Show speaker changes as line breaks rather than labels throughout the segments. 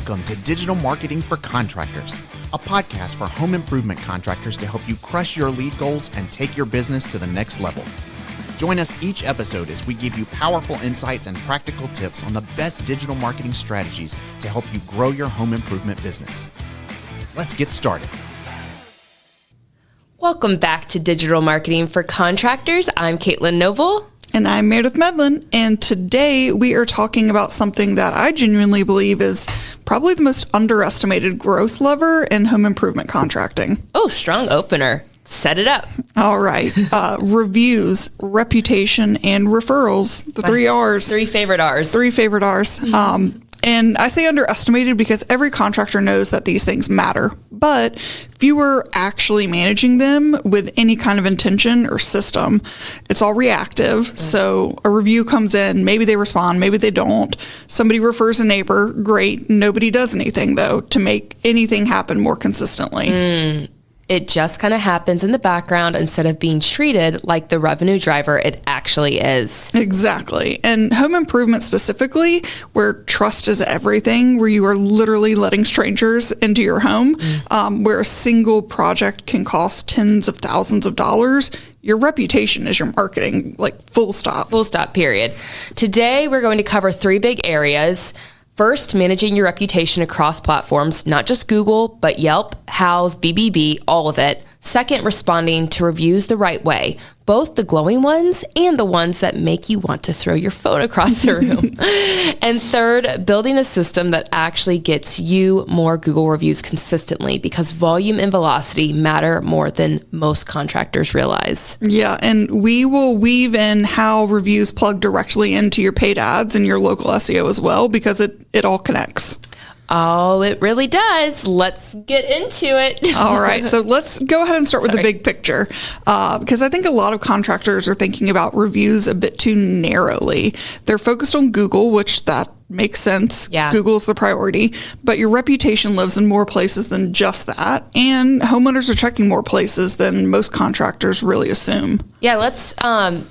Welcome to Digital Marketing for Contractors, a podcast for home improvement contractors to help you crush your lead goals and take your business to the next level. Join us each episode as we give you powerful insights and practical tips on the best digital marketing strategies to help you grow your home improvement business. Let's get started.
Welcome back to Digital Marketing for Contractors. I'm Caitlyn Noble.
And I'm Meredith Medlin, and today we are talking about something that I genuinely believe is probably the most underestimated growth lever in home improvement contracting.
Oh, strong opener. Set it up.
All right. Reviews, reputation, and referrals. The 3 R's.
Three favorite R's.
And I say underestimated because every contractor knows that these things matter, but few are actually managing them with any kind of intention or system. It's all reactive. So a review comes in, maybe they respond, maybe they don't. Somebody refers a neighbor, great. Nobody does anything, though, to make anything happen more consistently.
It just kind of happens in the background instead of being treated like the revenue driver it actually is.
Exactly. And home improvement specifically, where trust is everything, where you are literally letting strangers into your home, where a single project can cost tens of thousands of dollars, your reputation is your marketing, like full stop.
Full stop, period. Today, we're going to cover 3 big areas. First, managing your reputation across platforms, not just Google, but Yelp, Houzz, BBB, all of it. Second, responding to reviews the right way, both the glowing ones and the ones that make you want to throw your phone across the room. And third, building a system that actually gets you more Google reviews consistently, because volume and velocity matter more than most contractors realize.
Yeah, and we will weave in how reviews plug directly into your paid ads and your local SEO as well, because it all connects.
Oh, it really does. Let's get into it.
All right. So let's go ahead and start with the big picture, because I think a lot of contractors are thinking about reviews a bit too narrowly. They're focused on Google, which that makes sense.
Yeah.
Google's the priority, but your reputation lives in more places than just that. And homeowners are checking more places than most contractors really assume.
Yeah,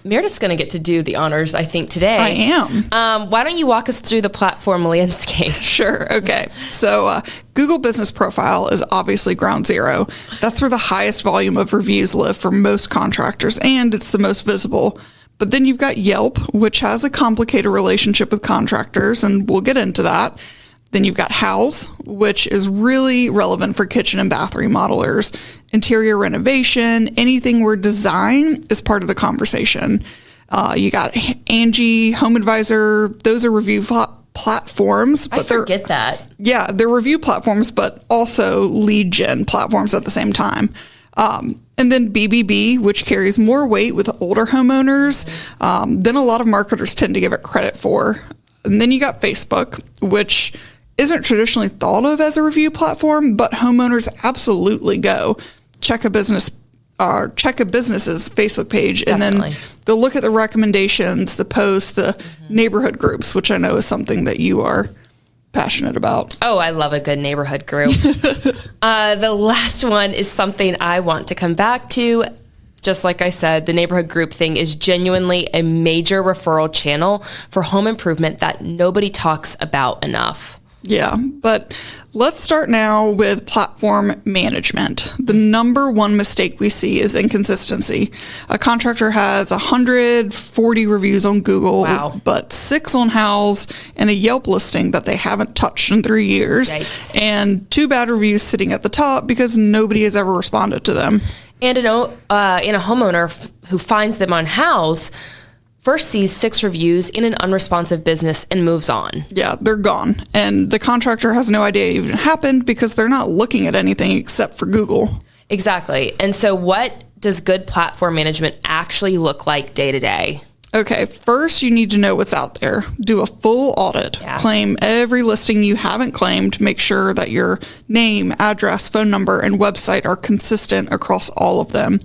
Meredith's going to get to do the honors, I think, today.
I am.
Why don't you walk us through the platform landscape?
Sure. Okay. So Google Business Profile is obviously ground zero. That's where the highest volume of reviews live for most contractors, and it's the most visible. But then you've got Yelp, which has a complicated relationship with contractors, and we'll get into that. Then you've got Houzz, which is really relevant for kitchen and bath remodelers, interior renovation, anything where design is part of the conversation. You got Angie, Home Advisor. Those are review platforms.
But I forget that.
Yeah, they're review platforms, but also lead gen platforms at the same time. And then BBB, which carries more weight with older homeowners than a lot of marketers tend to give it credit for. And then you got Facebook, which isn't traditionally thought of as a review platform, but homeowners absolutely go. Check a business's Facebook page, and then they'll look at the recommendations, the posts, the neighborhood groups, which I know is something that you are passionate about.
Oh, I love a good neighborhood group. The last one is something I want to come back to. Just like I said, the neighborhood group thing is genuinely a major referral channel for home improvement that nobody talks about enough.
Yeah, but let's start now with platform management. The number one mistake we see is inconsistency. A contractor has 140 reviews on Google, but 6 on Houzz, and a Yelp listing that they haven't touched in 3 years.
Yikes.
And 2 bad reviews sitting at the top because nobody has ever responded to them.
And in a homeowner who finds them on Houzz first sees 6 reviews in an unresponsive business and moves on.
Yeah, they're gone. And the contractor has no idea it even happened because they're not looking at anything except for Google.
Exactly. And so what does good platform management actually look like day to day?
Okay, first you need to know what's out there. Do a full audit.
Yeah.
Claim every listing you haven't claimed. Make sure that your name, address, phone number, and website are consistent across all of them.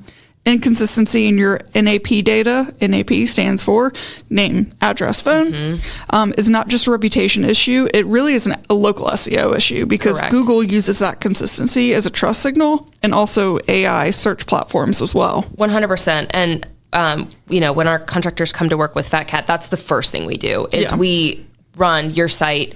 Inconsistency in your NAP data, NAP stands for name, address, phone, is not just a reputation issue. It really is a local SEO issue because
Correct.
Google uses that consistency as a trust signal, and also AI search platforms as well.
100%. And, when our contractors come to work with Fat Cat, that's the first thing we do is we run your site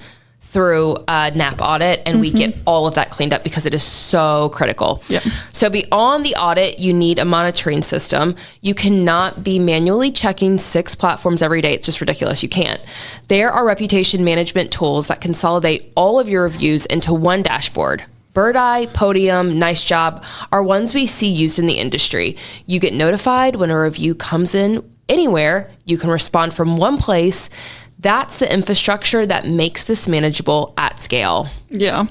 through a NAP audit, and we get all of that cleaned up because it is so critical.
Yep.
So beyond the audit, you need a monitoring system. You cannot be manually checking 6 platforms every day. It's just ridiculous. You can't. There are reputation management tools that consolidate all of your reviews into one dashboard. Bird Eye, Podium, Nice Job are ones we see used in the industry. You get notified when a review comes in anywhere. You can respond from one place. That's the infrastructure that makes this manageable at scale.
Yeah.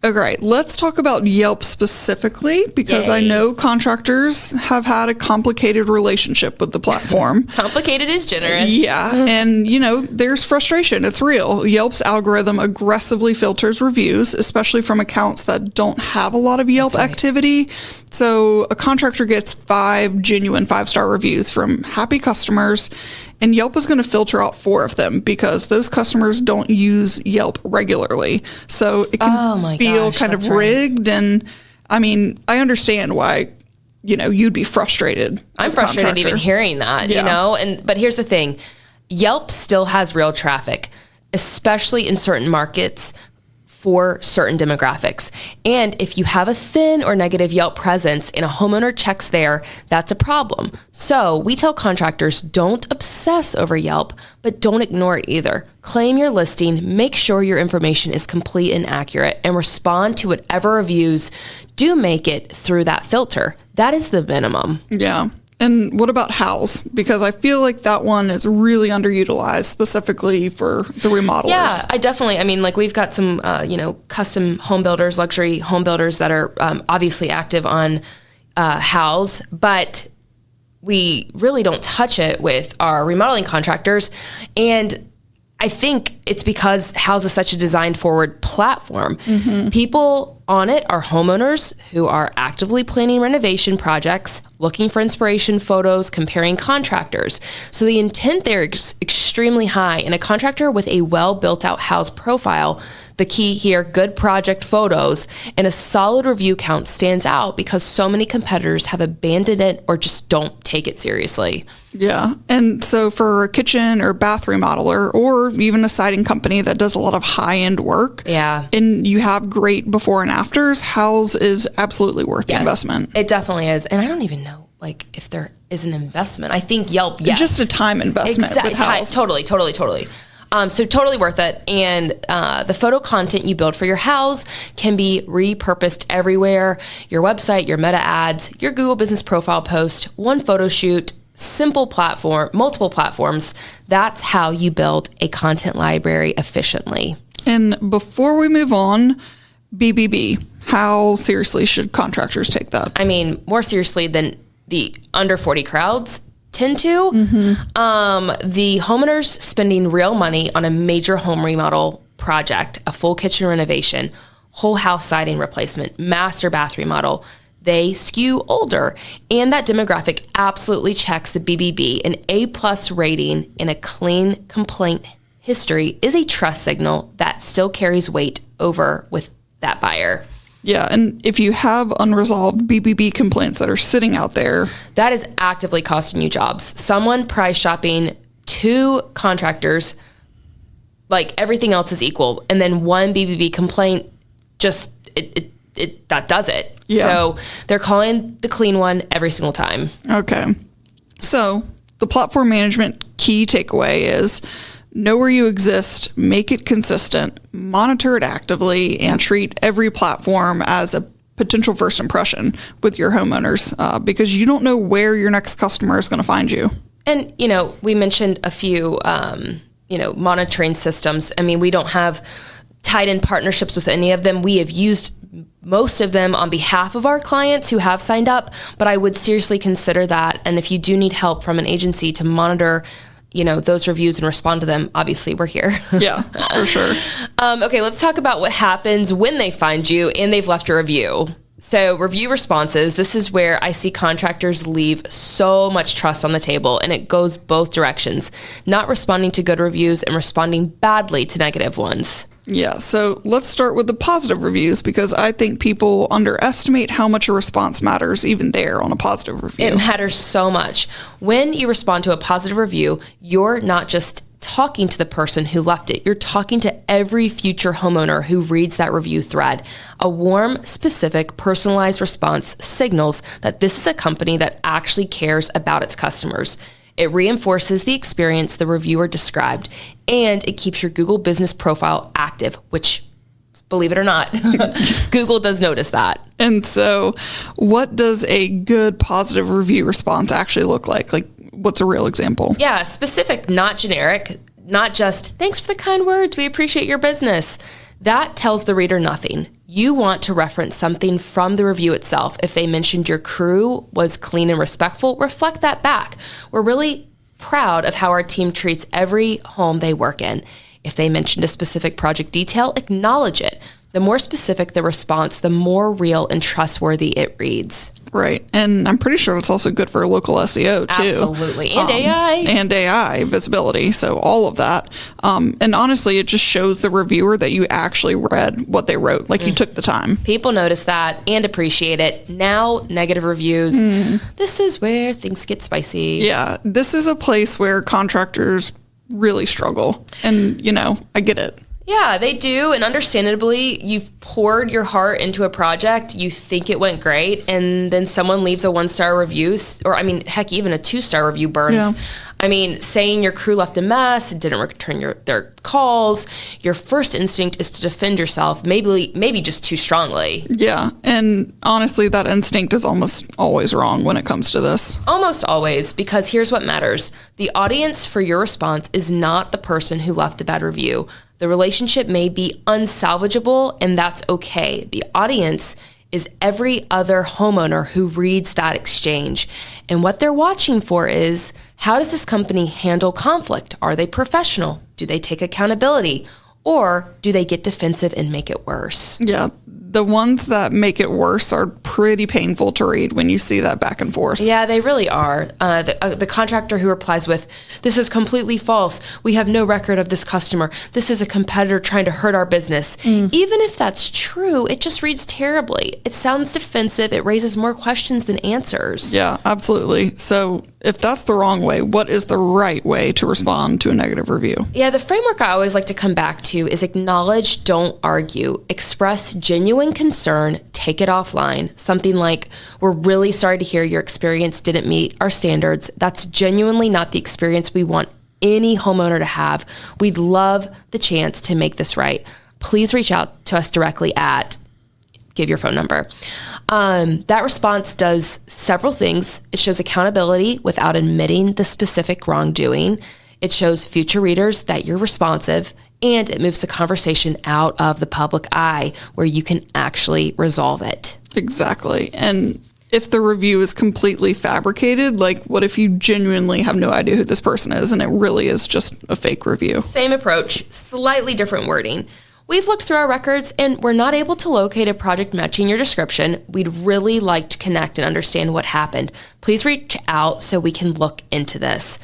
Okay, let's talk about Yelp specifically, because I know contractors have had a complicated relationship with the platform.
Complicated is generous.
Yeah, and there's frustration. It's real. Yelp's algorithm aggressively filters reviews, especially from accounts that don't have a lot of Yelp activity. So a contractor gets 5 genuine 5-star reviews from happy customers, and Yelp is going to filter out 4 of them because those customers don't use Yelp regularly. So it can feel kind of rigged. Right. And I mean, I understand why, you'd be frustrated.
I'm frustrated even hearing that, but here's the thing. Yelp still has real traffic, especially in certain markets for certain demographics. And if you have a thin or negative Yelp presence and a homeowner checks there, that's a problem. So we tell contractors, don't obsess over Yelp, but don't ignore it either. Claim your listing, make sure your information is complete and accurate, and respond to whatever reviews do make it through that filter. That is the minimum.
Yeah. And what about House? Because I feel like that one is really underutilized, specifically for the remodelers.
Yeah, we've got some, custom home builders, luxury home builders that are obviously active on House, but we really don't touch it with our remodeling contractors. And I think it's because House is such a design-forward platform. People on it are homeowners who are actively planning renovation projects, looking for inspiration photos, comparing contractors. So the intent there is extremely high, and a contractor with a well-built-out House profile, the key here, good project photos, and a solid review count stands out because so many competitors have abandoned it or just don't take it seriously.
Yeah. And so for a kitchen or bath remodeler, or even a siding company that does a lot of high-end work, and you have great before and afters, House is absolutely worth the investment.
It definitely is. And I don't even know if there is an investment. I think Yelp, yes.
Just a time investment with House.
Totally. So totally worth it. And the photo content you build for your house can be repurposed everywhere. Your website, your meta ads, your Google business profile post, one photo shoot, simple platform, multiple platforms. That's how you build a content library efficiently.
And before we move on, BBB, how seriously should contractors take that?
I mean, more seriously than the under 40 crowds tend to. The homeowners spending real money on a major home remodel project, a full kitchen renovation, whole house siding replacement, master bath remodel, they skew older. And that demographic absolutely checks the BBB. An A+ rating and a clean complaint history is a trust signal that still carries weight over with that buyer.
Yeah, and if you have unresolved BBB complaints that are sitting out there,
that is actively costing you jobs. Someone price shopping 2 contractors, like everything else is equal, and then one BBB complaint, just it that does it. Yeah. So they're calling the clean one every single time.
Okay. So the platform management key takeaway is know where you exist, make it consistent, monitor it actively, and treat every platform as a potential first impression with your homeowners because you don't know where your next customer is going to find you.
And, we mentioned a few, monitoring systems. I mean, we don't have tied in partnerships with any of them. We have used most of them on behalf of our clients who have signed up, but I would seriously consider that. And if you do need help from an agency to monitor those reviews and respond to them, obviously we're here.
Yeah, for sure.
Okay, let's talk about what happens when they find you and they've left a review. So review responses, this is where I see contractors leave so much trust on the table, and it goes both directions, not responding to good reviews and responding badly to negative ones.
Yeah, so let's start with the positive reviews because I think people underestimate how much a response matters even there on a positive review.
It matters so much. When you respond to a positive review, you're not just talking to the person who left it. You're talking to every future homeowner who reads that review thread. A warm, specific, personalized response signals that this is a company that actually cares about its customers. It reinforces the experience the reviewer described, and it keeps your Google business profile active, which, believe it or not, Google does notice that.
And so what does a good positive review response actually look like? Like, what's a real example?
Yeah, specific, not generic, not just, thanks for the kind words, we appreciate your business. That tells the reader nothing. You want to reference something from the review itself. If they mentioned your crew was clean and respectful, reflect that back. We're really proud of how our team treats every home they work in. If they mentioned a specific project detail, acknowledge it. The more specific the response, the more real and trustworthy it reads.
Right. And I'm pretty sure it's also good for local SEO too.
Absolutely. And AI.
And AI visibility. So all of that. And honestly, it just shows the reviewer that you actually read what they wrote. Like you took the time.
People notice that and appreciate it. Now, negative reviews. This is where things get spicy.
Yeah. This is a place where contractors really struggle. And, you know, I get it.
Yeah, they do. And understandably, you've poured your heart into a project. You think it went great. And then someone leaves a 1-star review, or I mean, heck, even a 2-star review burns.
Yeah.
I mean, saying your crew left a mess, didn't return their calls. Your first instinct is to defend yourself, maybe just too strongly.
Yeah. And honestly, that instinct is almost always wrong when it comes to this.
Almost always, because here's what matters. The audience for your response is not the person who left the bad review. The relationship may be unsalvageable, and that's okay. The audience is every other homeowner who reads that exchange. And what they're watching for is, how does this company handle conflict? Are they professional? Do they take accountability? Or do they get defensive and make it worse?
Yeah. The ones that make it worse are pretty painful to read when you see that back and forth.
Yeah, they really are. The contractor who replies with, "This is completely false. We have no record of this customer. This is a competitor trying to hurt our business." Even if that's true, it just reads terribly. It sounds defensive. It raises more questions than answers.
Yeah, absolutely. So if that's the wrong way, what is the right way to respond to a negative review?
Yeah, the framework I always like to come back to is acknowledge, don't argue, express genuine concern, take it offline. Something like, "We're really sorry to hear your experience didn't meet our standards. That's genuinely not the experience we want any homeowner to have. We'd love the chance to make this right. Please reach out to us directly at," give your phone number. That response does several things. It shows accountability without admitting the specific wrongdoing. It shows future readers that you're responsive, and it moves the conversation out of the public eye where you can actually resolve it.
Exactly. And if the review is completely fabricated, like what if you genuinely have no idea who this person is and it really is just a fake review?
Same approach, slightly different wording. We've looked through our records and we're not able to locate a project matching your description. We'd really like to connect and understand what happened. Please reach out so we can look into this.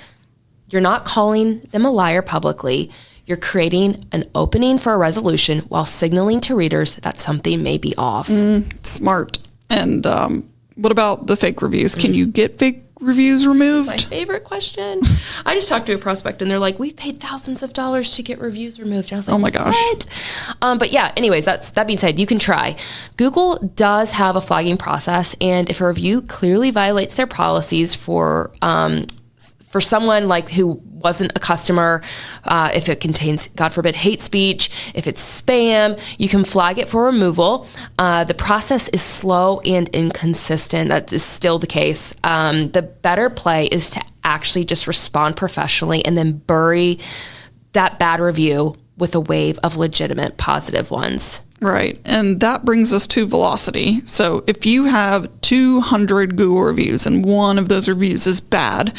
You're not calling them a liar publicly. You're creating an opening for a resolution while signaling to readers that something may be off.
Smart. And what about the fake reviews? Can you get fake reviews removed?
My favorite question. I just talked to a prospect and they're like, "We've paid thousands of dollars to get reviews removed." And I was like,
"Oh my gosh."
What? But yeah, anyways, that being said, you can try. Google does have a flagging process, and if a review clearly violates their policies for someone like who wasn't a customer, if it contains, God forbid, hate speech, if it's spam, you can flag it for removal. The process is slow and inconsistent. That is still the case. The better play is to actually just respond professionally and then bury that bad review with a wave of legitimate positive ones.
Right. And that brings us to velocity. So if you have 200 Google reviews and one of those reviews is bad,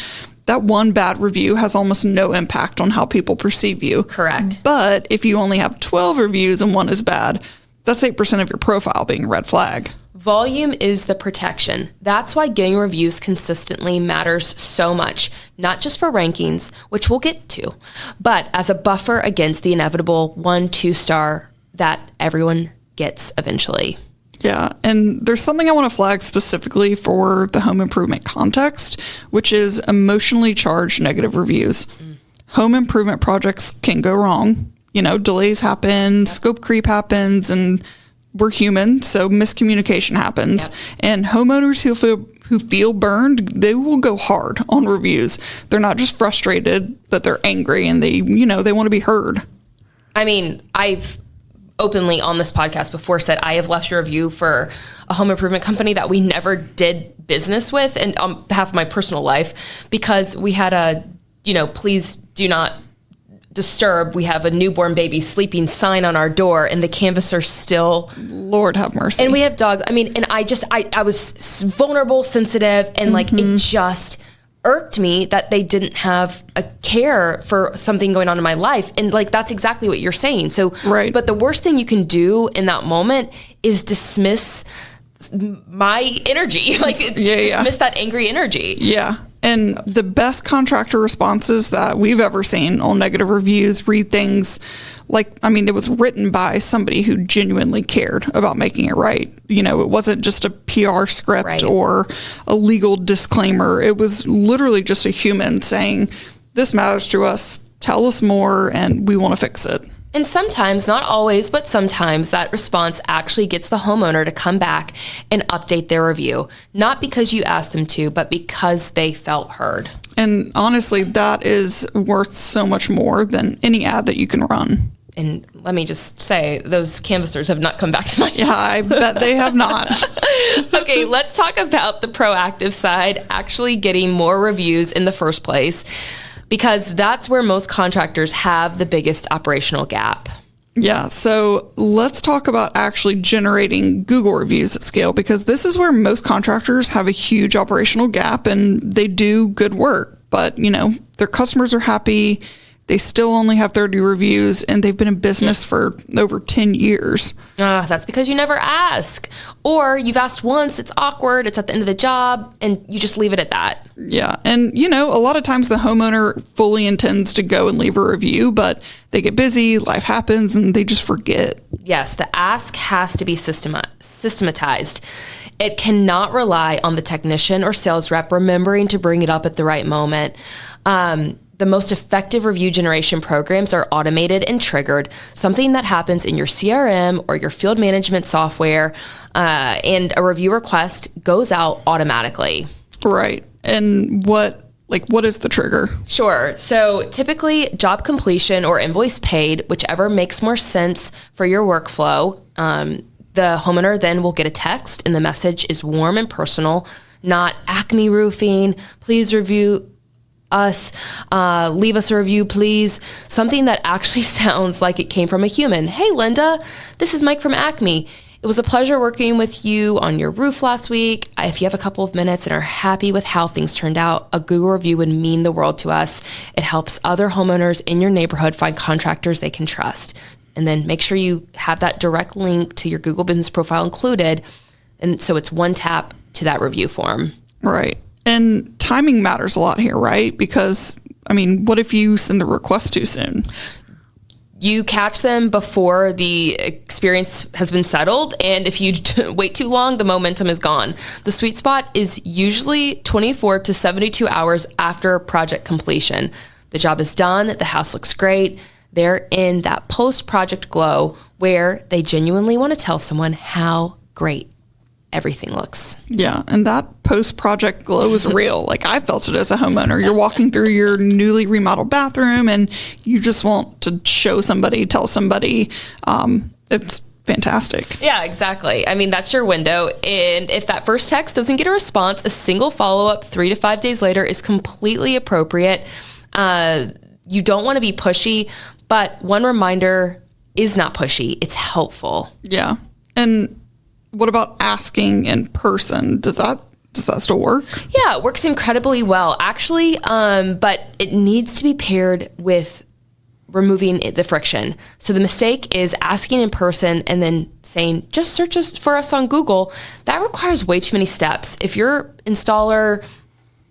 that one bad review has almost no impact on how people perceive you.
Correct.
But if you only have 12 reviews and one is bad, that's 8% of your profile being a red flag.
Volume is the protection. That's why getting reviews consistently matters so much, not just for rankings, which we'll get to, but as a buffer against the inevitable 1-2-star that everyone gets eventually.
Yeah, and there's something I want to flag specifically for the home improvement context, which is emotionally charged negative reviews. home improvement projects can go wrong. Delays happen, scope creep happens, and we're human, so miscommunication happens.
Yep.
And homeowners who feel burned, they will go hard on reviews. They're not just frustrated, but they're angry, and they want to be heard.
I mean, I've openly on this podcast before said I have left a review for a home improvement company that we never did business with, and on behalf of my personal life, because we had a, please do not disturb. We have a newborn baby sleeping sign on our door, and the canvasser still.
Lord have mercy.
And we have dogs. I mean, and I was vulnerable, sensitive, and it just irked me that they didn't have a care for something going on in my life. And that's exactly what you're saying. So,
right.
But the worst thing you can do in that moment is dismiss my energy, dismiss that angry energy.
Yeah. And the best contractor responses that we've ever seen on negative reviews read things it was written by somebody who genuinely cared about making it right. It wasn't just a PR script
right.
or a legal disclaimer. It was literally just a human saying, this matters to us, tell us more, and we want to fix it.
And sometimes, not always, but sometimes that response actually gets the homeowner to come back and update their review. Not because you asked them to, but because they felt heard.
And honestly, that is worth so much more than any ad that you can run.
And let me just say, those canvassers have not come back to my
Yeah, I bet they have not.
Okay, let's talk about the proactive side, actually getting more reviews in the first place, because that's where most contractors have the biggest operational gap.
Yeah, so let's talk about actually generating Google reviews at scale, because this is where most contractors have a huge operational gap and they do good work, but their customers are happy. They still only have 30 reviews, and they've been in business for over 10 years.
That's because you never ask. Or you've asked once, it's awkward, it's at the end of the job, and you just leave it at that.
Yeah. And, a lot of times the homeowner fully intends to go and leave a review, but they get busy, life happens, and they just forget.
Yes, the ask has to be systematized. It cannot rely on the technician or sales rep remembering to bring it up at the right moment. The most effective review generation programs are automated and triggered, something that happens in your CRM or your field management software, and a review request goes out automatically.
Right. And what is the trigger?
Sure. So typically job completion or invoice paid, whichever makes more sense for your workflow. The homeowner then will get a text, and the message is warm and personal, not Acme Roofing, please review us, leave us a review, please. Something that actually sounds like it came from a human. Hey, Linda, this is Mike from Acme. It was a pleasure working with you on your roof last week. If you have a couple of minutes and are happy with how things turned out, a Google review would mean the world to us. It helps other homeowners in your neighborhood find contractors they can trust. And then make sure you have that direct link to your Google business profile included. And so it's one tap to that review form.
Right. And timing matters a lot here, right? Because, what if you send the request too soon?
You catch them before the experience has been settled. And if you wait too long, the momentum is gone. The sweet spot is usually 24 to 72 hours after project completion. The job is done. The house looks great. They're in that post-project glow where they genuinely want to tell someone how great everything looks.
Yeah, and that post-project glow is real. I felt it as a homeowner. You're walking through your newly remodeled bathroom and you just want to show somebody, tell somebody. It's fantastic.
Yeah, exactly. That's your window. And if that first text doesn't get a response, a single follow-up 3 to 5 days later is completely appropriate. You don't want to be pushy, but one reminder is not pushy. It's helpful.
Yeah. And what about asking in person? Does that still work?
Yeah, it works incredibly well, actually. But it needs to be paired with removing the friction. So the mistake is asking in person and then saying, just search us for us on Google. That requires way too many steps. If your installer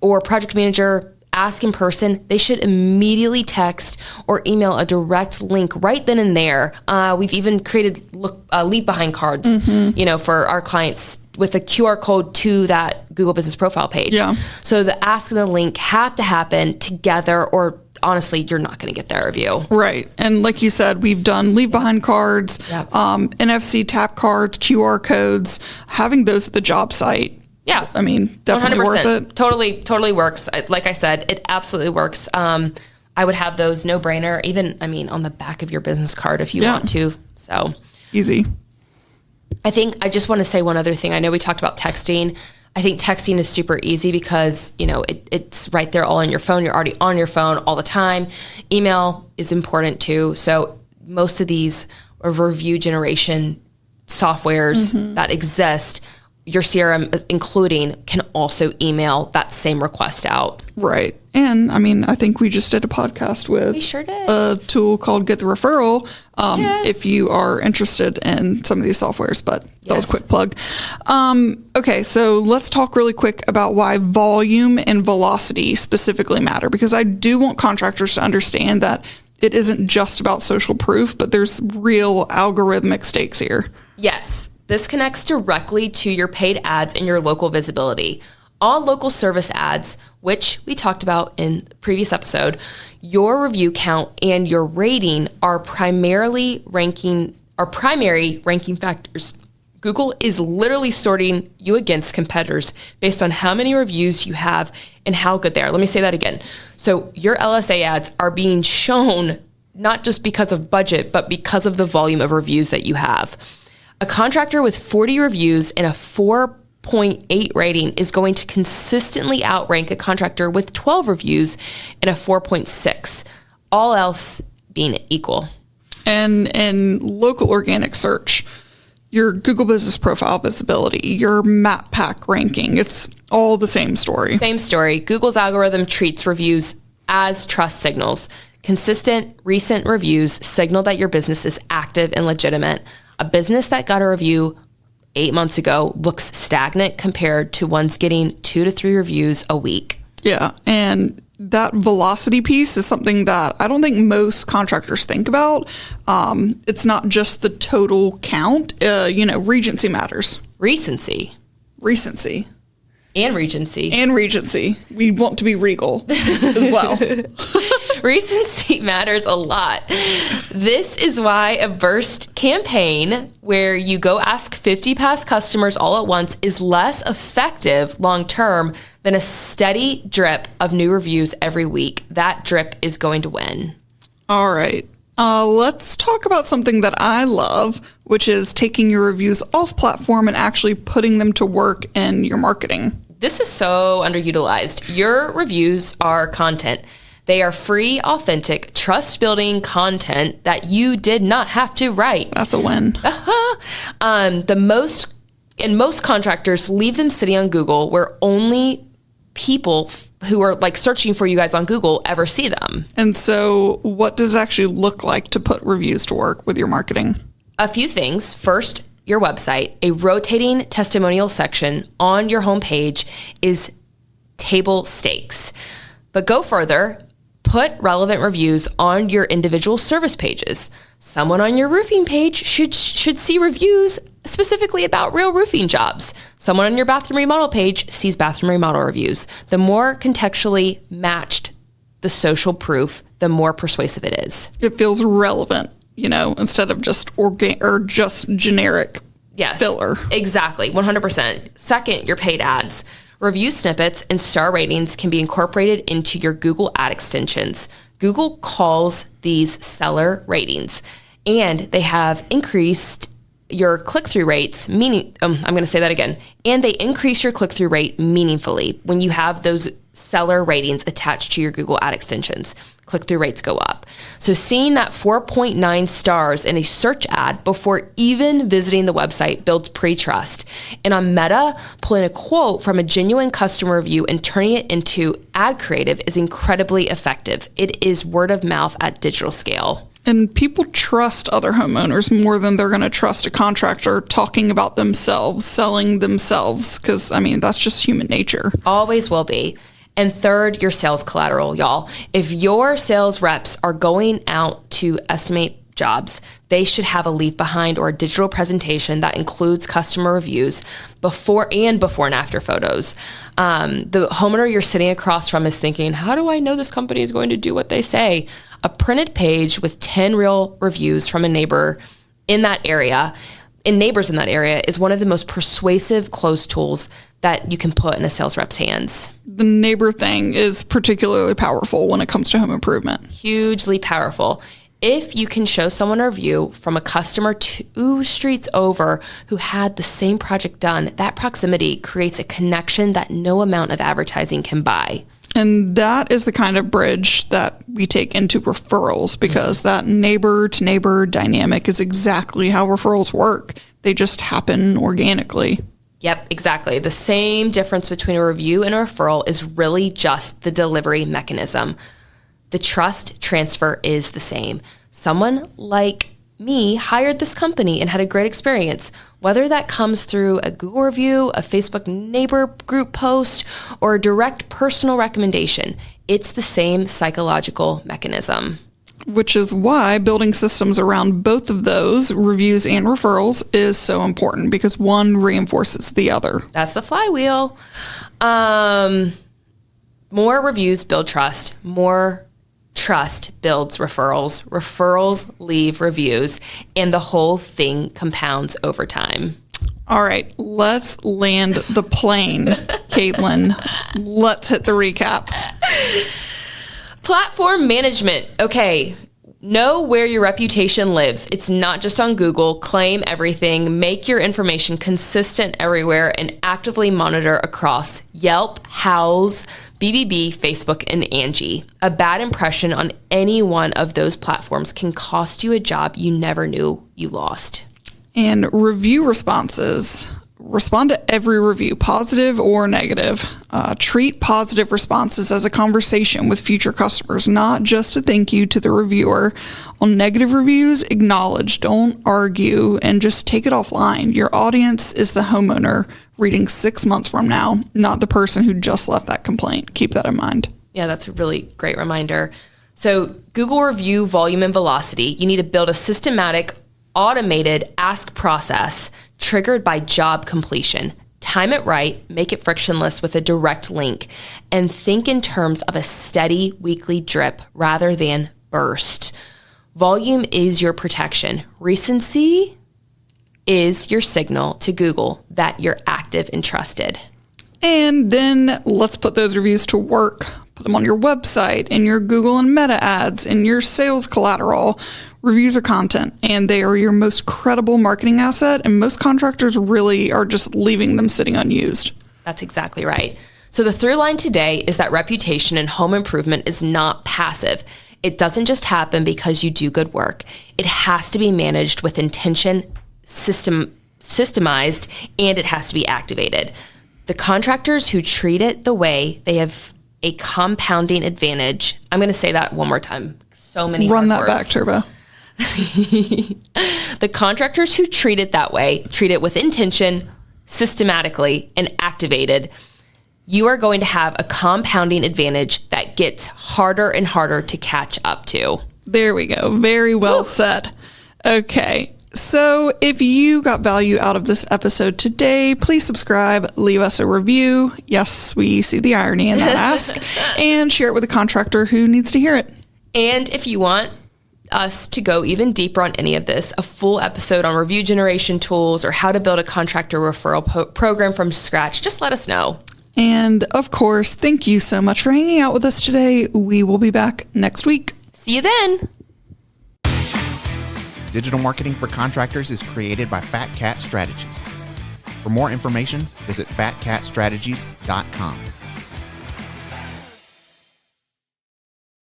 or project manager ask in person, they should immediately text or email a direct link right then and there. We've even created leave behind cards, for our clients with a QR code to that Google business profile page.
Yeah.
So the ask and the link have to happen together, or honestly, you're not going to get that review.
Right. And like you said, we've done leave behind cards,
Yep.
NFC tap cards, QR codes, having those at the job site.
Yeah.
I mean, definitely
100%.
worth it.
Totally works. Like I said, it absolutely works. I would have those no brainer, even, on the back of your business card if you want to. So
easy.
I think I just want to say one other thing. I know we talked about texting. I think texting is super easy because, it's right there all on your phone. You're already on your phone all the time. Email is important too. So most of these review generation softwares that exist, your CRM including, can also email that same request out.
Right. And I think we just did a podcast with
We sure did.
a tool called Get the Referral. If you are interested in some of these softwares, but that was a quick plug. Okay. So let's talk really quick about why volume and velocity specifically matter, because I do want contractors to understand that it isn't just about social proof, but there's real algorithmic stakes here.
Yes, this connects directly to your paid ads and your local visibility. On local service ads, which we talked about in the previous episode, your review count and your rating are primary ranking factors. Google is literally sorting you against competitors based on how many reviews you have and how good they are. Let me say that again. So your LSA ads are being shown not just because of budget, but because of the volume of reviews that you have. A contractor with 40 reviews and a 4.8 rating is going to consistently outrank a contractor with 12 reviews and a 4.6, all else being equal.
And in local organic search, your Google Business Profile visibility, your map pack ranking, it's all the same story.
Same story. Google's algorithm treats reviews as trust signals. Consistent, recent reviews signal that your business is active and legitimate. A business that got a review 8 months ago looks stagnant compared to ones getting 2 to 3 reviews a week.
Yeah. And that velocity piece is something that I don't think most contractors think about. It's not just the total count. Recency matters.
Recency. And regency. We want to be regal as well. Recency matters a lot. This is why a burst campaign where you go ask 50 past customers all at once is less effective long-term than a steady drip of new reviews every week. That drip is going to win.
All right. Let's talk about something that I love, which is taking your reviews off platform and actually putting them to work in your marketing.
This is so underutilized. Your reviews are content. They are free, authentic, trust-building content that you did not have to write.
That's a win.
Most contractors leave them sitting on Google where only people who are searching for you guys on Google ever see them.
And so what does it actually look like to put reviews to work with your marketing?
A few things. First, your website. A rotating testimonial section on your homepage is table stakes. But go further. Put relevant reviews on your individual service pages. Someone on your roofing page should see reviews specifically about real roofing jobs. Someone on your bathroom remodel page sees bathroom remodel reviews. The more contextually matched the social proof, the more persuasive it is.
It feels relevant, instead of just just generic filler.
Exactly, 100%. Second, your paid ads. Review snippets and star ratings can be incorporated into your Google ad extensions. Google calls these seller ratings, and they have increased your click-through rates, I'm going to say that again. And they increase your click-through rate meaningfully when you have those seller ratings attached to your Google ad extensions. Click-through rates go up. So seeing that 4.9 stars in a search ad before even visiting the website builds pre-trust. And on Meta, pulling a quote from a genuine customer review and turning it into ad creative is incredibly effective. It is word of mouth at digital scale.
And people trust other homeowners more than they're going to trust a contractor talking about themselves, selling themselves, because, that's just human nature.
Always will be. And third, your sales collateral, y'all. If your sales reps are going out to estimate jobs. They should have a leave behind or a digital presentation that includes customer reviews before and after photos. The homeowner you're sitting across from is thinking, how do I know this company is going to do what they say? A printed page with 10 real reviews from a neighbor in that area, and neighbors in that area, is one of the most persuasive close tools that you can put in a sales rep's hands.
The neighbor thing is particularly powerful when it comes to home improvement.
Hugely powerful. If you can show someone a review from a customer 2 streets over who had the same project done, that proximity creates a connection that no amount of advertising can buy.
And that is the kind of bridge that we take into referrals, because that neighbor to neighbor dynamic is exactly how referrals work. They just happen organically.
Yep, exactly. The same difference between a review and a referral is really just the delivery mechanism. The trust transfer is the same. Someone like me hired this company and had a great experience. Whether that comes through a Google review, a Facebook neighbor group post, or a direct personal recommendation, it's the same psychological mechanism.
Which is why building systems around both of those, reviews and referrals, is so important, because one reinforces the other.
That's the flywheel. More reviews build trust. More trust builds referrals. Referrals leave reviews, and the whole thing compounds over time.
All right, let's land the plane, Caitlyn. Let's hit the recap.
Platform management. Okay. Know where your reputation lives. It's not just on Google. Claim everything. Make your information consistent everywhere and actively monitor across Yelp, Houzz, BBB, Facebook, and Angie. A bad impression on any one of those platforms can cost you a job you never knew you lost.
And review responses. Respond to every review, positive or negative. Treat positive responses as a conversation with future customers, not just a thank you to the reviewer. On negative reviews, acknowledge, don't argue, and just take it offline. Your audience is the homeowner reading 6 months from now, not the person who just left that complaint. Keep that in mind.
Yeah, that's a really great reminder. So Google review volume and velocity. You need to build a systematic, automated ask process triggered by job completion. Time it right, make it frictionless with a direct link, and think in terms of a steady weekly drip rather than burst. Volume is your protection. Recency is your signal to Google that you're active and trusted.
And then let's put those reviews to work. Put them on your website, in your Google and Meta ads, in your sales collateral. Reviews are content, and they are your most credible marketing asset, and most contractors really are just leaving them sitting unused.
That's exactly right. So the through line today is that reputation in home improvement is not passive. It doesn't just happen because you do good work. It has to be managed with intention, systemized, and it has to be activated. The contractors who treat it the way they have a compounding advantage. I'm going to say that one more time. So many
Run that
words.
back, Turbo.
The contractors who treat it that way, treat it with intention, systematically, and activated. You are going to have a compounding advantage that gets harder and harder to catch up to.
There we go. Very well said. Okay. So if you got value out of this episode today, please subscribe, leave us a review. Yes, we see the irony in that ask, and share it with a contractor who needs to hear it.
And if you want us to go even deeper on any of this, a full episode on review generation tools or how to build a contractor referral program from scratch, just let us know.
And of course, thank you so much for hanging out with us today. We will be back next week.
See you then.
Digital marketing for contractors is created by Fat Cat Strategies. For more information, visit fatcatstrategies.com.